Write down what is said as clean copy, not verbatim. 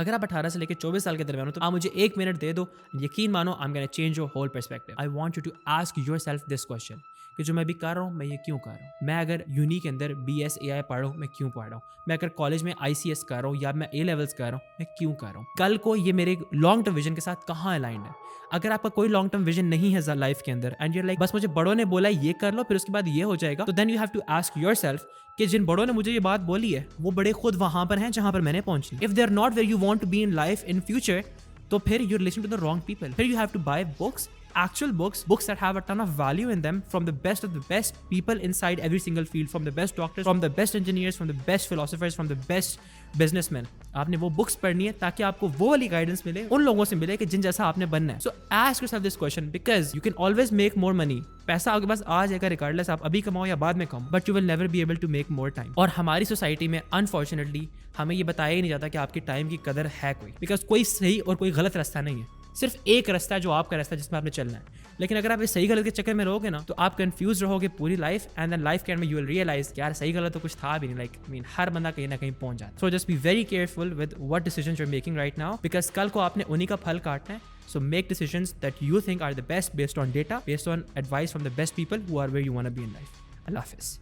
अगर आप 18 से लेकर 24 साल के दरमियान हो तो आप मुझे 1 मिनट दे दो, यकीन मानो I am gonna change your whole perspective. I want you to ask yourself this question कि जो मैं भी कर रहा हूँ मैं ये क्यों कर रहा हूँ। मैं अगर यूनी के अंदर BS AI पढ़ रहा हूँ मैं क्यों पढ़ रहा हूँ। मैं अगर कॉलेज में ICS कर रहा हूँ या मैं A लेवल्स कर रहा हूँ मैं क्यों कर रहा हूँ। कल को ये मेरे लॉन्ग टर्म विजन के साथ कहाँ अलाइंड है। अगर आपका कोई लॉन्ग टर्म विजन नहीं है लाइफ के अंदर एंड यूर लाइक बस मुझे बड़ों ने बोला ये कर लो फिर उसके बाद ये हो जाएगा, तो then you have to ask yourself कि जिन बड़ों ने मुझे ये बात बोली है वो बड़े खुद वहां पर हैं जहां पर मैंने पहुंची। If they are not where you want to be in life in future, तो फिर you listen to the wrong people. फिर you have to bye books, actual books that have a ton of value in them, from the best people inside every single field, from the best doctors, from the best engineers, from the best philosophers, from the best businessmen। आपने वो books पढ़नी है ताकि आपको वो वाली guidance मिले, उन लोगों से मिले कि जिन जैसा आपने बनना है। सो ask yourself this question because you can always make more money. पैसा आपके पास आ जाएगा रिगार्डलेस आप अभी कमाओ या बाद में कमाओ, but you will never be able to make more time. और हमारी सोसाइटी में अनफॉर्चुनेटली हमें ये बताया ही नहीं जाता कि आपकी टाइम की कदर है कोई, बिकॉज कोई सही और कोई गलत रास्ता नहीं है, सिर्फ एक रास्ता है जो आपका रास्ता है जिसमें आपने चलना है। लेकिन अगर आप इस सही गलत के चक्कर में रहोगे ना तो आप कंफ्यूज रहोगे पूरी लाइफ, एंड देन लाइफ के एंड में यू विल रियलाइज यार सही गलत तो कुछ था भी नहीं। लाइक मीन हर बंदा कहीं ना कहीं पहुंच जाता है। So just be very careful with what decisions you are making right now, because कल को आपने उन्हीं का फल काटना है। So make decisions that you think are the best based on data, based on advice from the best people who are where you want to be in life. अल्लाह हाफिज़।